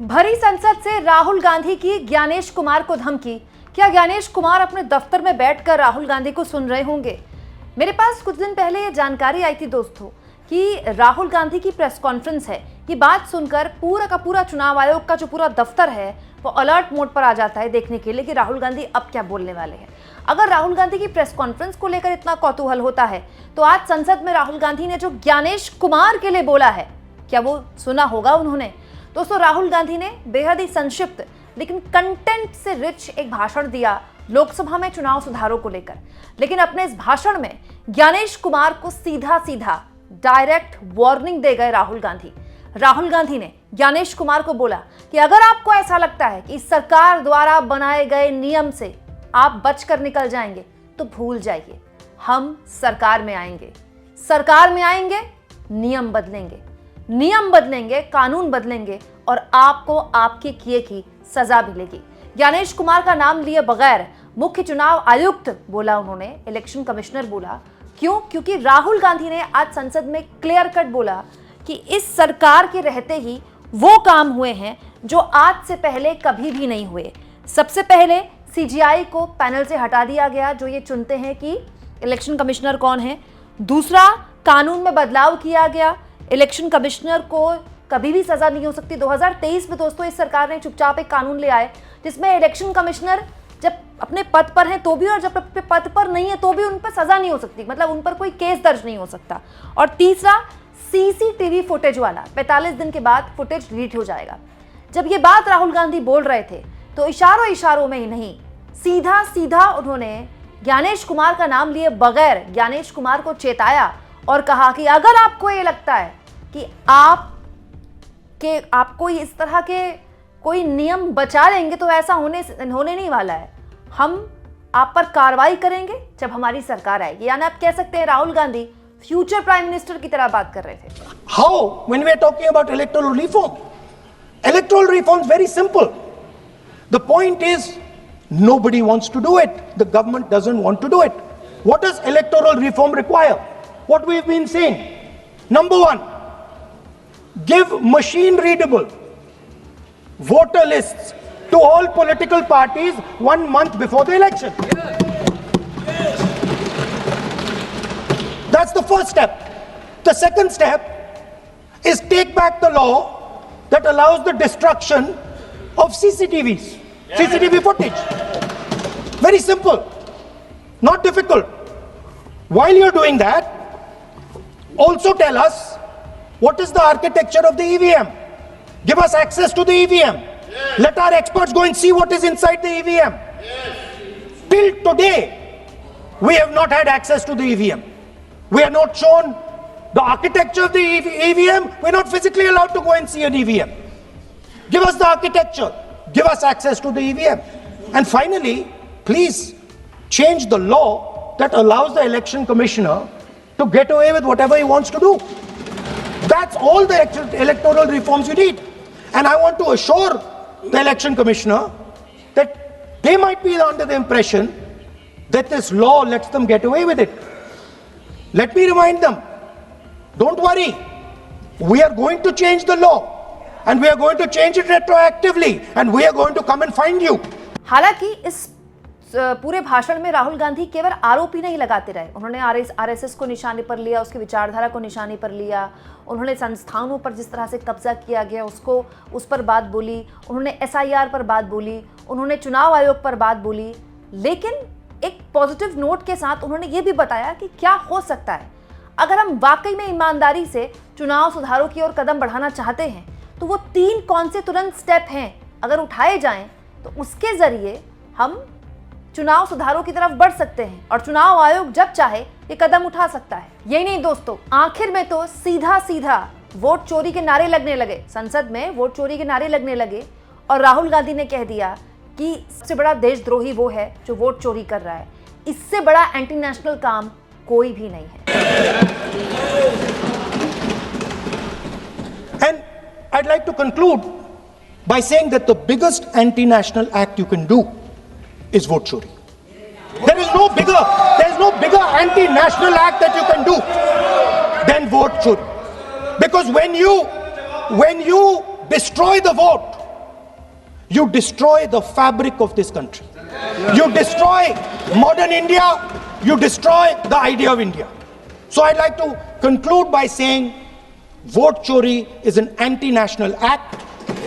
भरी संसद से राहुल गांधी की ज्ञानेश कुमार को धमकी। क्या ज्ञानेश कुमार अपने दफ्तर में बैठकर राहुल गांधी को सुन रहे होंगे? मेरे पास कुछ दिन पहले ये जानकारी आई थी दोस्तों कि राहुल गांधी की प्रेस कॉन्फ्रेंस है। ये बात सुनकर पूरा का पूरा चुनाव आयोग का जो पूरा दफ्तर है वो अलर्ट मोड पर आ जाता है देखने के लिए कि राहुल गांधी अब क्या बोलने वाले हैं। अगर राहुल गांधी की प्रेस कॉन्फ्रेंस को लेकर इतना कौतूहल होता है तो आज संसद में राहुल गांधी ने जो ज्ञानेश कुमार के लिए बोला है, क्या वो सुना होगा उन्होंने? दोस्तों, राहुल गांधी ने बेहद ही संक्षिप्त लेकिन कंटेंट से रिच एक भाषण दिया लोकसभा में चुनाव सुधारों को लेकर। लेकिन अपने इस भाषण में ज्ञानेश कुमार को सीधा सीधा डायरेक्ट वार्निंग दे गए राहुल गांधी। राहुल गांधी ने ज्ञानेश कुमार को बोला कि अगर आपको ऐसा लगता है कि सरकार द्वारा बनाए गए नियम से आप बचकर निकल जाएंगे तो भूल जाइए, हम सरकार में आएंगे। सरकार में आएंगे, नियम बदलेंगे, नियम बदलेंगे, कानून बदलेंगे और आपको आपके किए की सजा मिलेगी। ज्ञानेश कुमार का नाम लिए बगैर मुख्य चुनाव आयुक्त बोला उन्होंने, इलेक्शन कमिश्नर बोला। क्यों? क्योंकि राहुल गांधी ने आज संसद में क्लियर कट बोला कि इस सरकार के रहते ही वो काम हुए हैं जो आज से पहले कभी भी नहीं हुए। सबसे पहले सीजीआई को पैनल से हटा दिया गया जो ये चुनते हैं कि इलेक्शन कमिश्नर कौन है। दूसरा, कानून में बदलाव किया गया, इलेक्शन कमिश्नर को कभी भी सजा नहीं हो सकती। 2023 में दोस्तों इस सरकार ने चुपचाप एक कानून ले आए जिसमें इलेक्शन कमिश्नर जब अपने पद पर हैं तो भी और जब अपने पद पर नहीं है तो भी उन पर सजा नहीं हो सकती, मतलब उन पर कोई केस दर्ज नहीं हो सकता। और तीसरा, सीसीटीवी फुटेज वाला 45 दिन के बाद फुटेज डिलीट हो जाएगा। जब ये बात राहुल गांधी बोल रहे थे तो इशारों में ही नहीं, सीधा सीधा उन्होंने ज्ञानेश कुमार का नाम लिए बगैर ज्ञानेश कुमार को चेताया और कहा कि अगर आपको ये लगता है कि आपको इस तरह के कोई नियम बचा लेंगे तो ऐसा होने नहीं वाला है। हम आप पर कार्रवाई करेंगे जब हमारी सरकार आएगी। यानी आप कह सकते हैं Rahul Gandhi future prime minister की तरह बात कर रहे थे। How, when we are talking about electoral reform is very simple. The point is nobody wants to do it. The government doesn't want to do it. What does electoral reform require? What we've been saying. Number one, give machine readable voter lists to all political parties 1 month before the election. That's the first step. The second step is take back the law that allows the destruction of CCTV footage. Very simple, not difficult. While you're doing that, also tell us what is the architecture of the EVM. Give us access to the EVM. Yes. Let our experts go and see what is inside the EVM. Yes. Till today, we have not had access to the EVM. We are not shown the architecture of the EVM. We're not physically allowed to go and see an EVM. Give us the architecture. Give us access to the EVM. And finally, please change the law that allows the election commissioner to get away with whatever he wants to do. That's all the electoral reforms you need. And I want to assure the election commissioner that they might be under the impression that this law lets them get away with it. Let me remind them, don't worry, we are going to change the law and we are going to change it retroactively and we are going to come and find you. हालांकि इस पूरे भाषण में राहुल गांधी केवल आरोप ही नहीं लगाते रहे। उन्होंने आरएसएस को निशाने पर लिया, उसकी विचारधारा को निशाने पर लिया। उन्होंने संस्थानों पर जिस तरह से कब्जा किया गया उस पर बात बोली। उन्होंने एसआईआर पर बात बोली। उन्होंने चुनाव आयोग पर बात बोली। लेकिन एक पॉजिटिव नोट के साथ उन्होंने ये भी बताया कि क्या हो सकता है अगर हम वाकई में ईमानदारी से चुनाव सुधारों की ओर कदम बढ़ाना चाहते हैं तो वो 3 कौन से तुरंत स्टेप हैं अगर उठाए जाएं तो उसके जरिए हम चुनाव सुधारों की तरफ बढ़ सकते हैं और चुनाव आयोग जब चाहे ये कदम उठा सकता है। यही नहीं दोस्तों, आखिर में तो सीधा सीधा वोट चोरी के नारे लगने लगे, संसद में वोट चोरी के नारे लगने लगे और राहुल गांधी ने कह दिया कि सबसे बड़ा देशद्रोही वो है जो वोट चोरी कर रहा है। इससे बड़ा एंटी नेशनल काम कोई भी नहीं है। And I'd like to conclude by saying that the biggest anti-national act you can do is vote chori. There is no bigger anti-national act that you can do than vote chori. Because when you destroy the vote, you destroy the fabric of this country. You destroy modern India, you destroy the idea of India. So I'd like to conclude by saying vote chori is an anti-national act,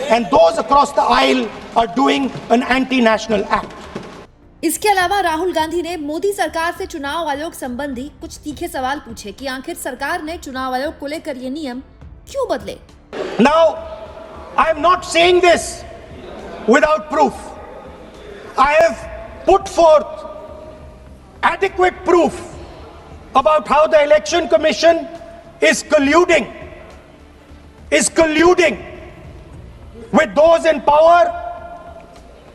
and those across the aisle are doing an anti-national act. इसके अलावा राहुल गांधी ने मोदी सरकार से चुनाव आयोग संबंधी कुछ तीखे सवाल पूछे कि आखिर सरकार ने चुनाव आयोग को लेकर ये नियम क्यों बदले। Now, I am not saying this without proof. I have put forth adequate proof about how the Election Commission is colluding with those in power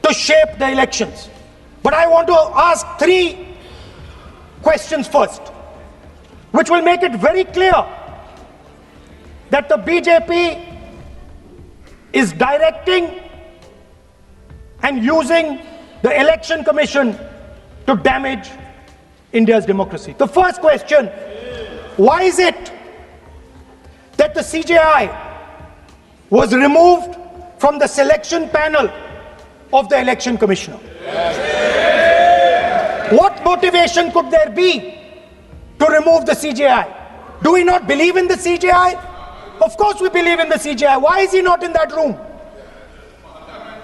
to shape the elections. But I want to ask 3 questions first, which will make it very clear that the BJP is directing and using the Election Commission to damage India's democracy. The first question, why is it that the CJI was removed from the selection panel of the Election Commissioner? What motivation could there be to remove the CJI? Do we not believe in the CJI? Of course we believe in the CJI. Why is he not in that room?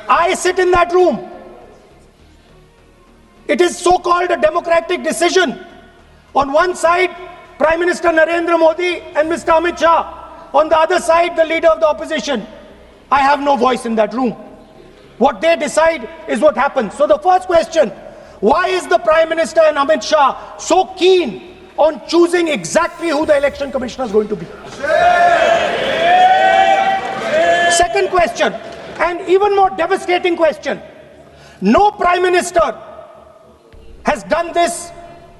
I sit in that room. It is so-called a democratic decision. On one side, Prime Minister Narendra Modi and Mr. Amit Shah. On the other side, the leader of the opposition. I have no voice in that room. What they decide is what happens. So the first question, why is the Prime Minister and Amit Shah so keen on choosing exactly who the Election Commissioner is going to be? Second question, and even more devastating question, no Prime Minister has done this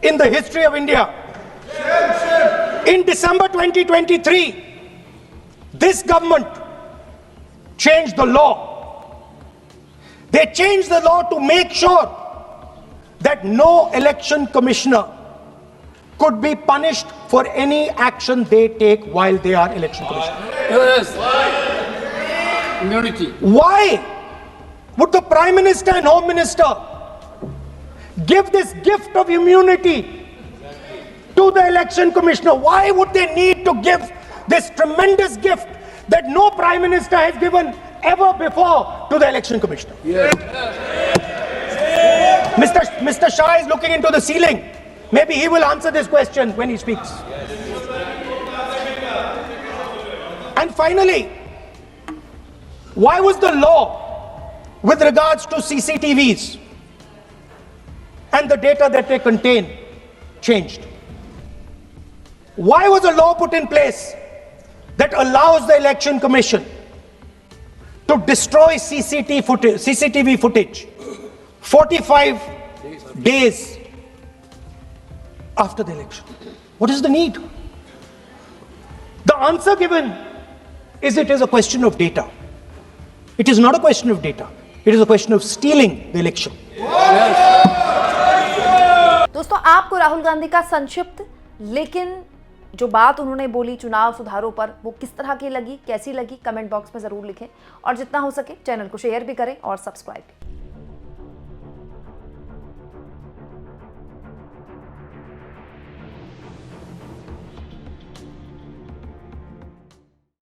in the history of India. In December 2023, this government changed the law. They changed the law to make sure that no election commissioner could be punished for any action they take while they are election commissioner. Yes. Immunity. Why would the Prime Minister and Home Minister give this gift of immunity to the election commissioner? Why would they need to give this tremendous gift that no Prime Minister has given ever before to the election commissioner? Yes. Mr. Shah is looking into the ceiling. Maybe he will answer this question when he speaks. And finally, why was the law with regards to CCTVs and the data that they contain changed? Why was a law put in place that allows the Election Commission to destroy CCTV footage 45 days after the election? What is the need? The answer given is it is a question of data. It is not a question of data. It is a question of stealing the election. दोस्तों, आपको राहुल गांधी का संक्षिप्त लेकिन जो बात उन्होंने बोली चुनाव सुधारों पर, वो किस तरह की लगी, कैसी लगी, कमेंट बॉक्स में जरूर लिखें और जितना हो सके चैनल को शेयर भी करें और सब्सक्राइब भी।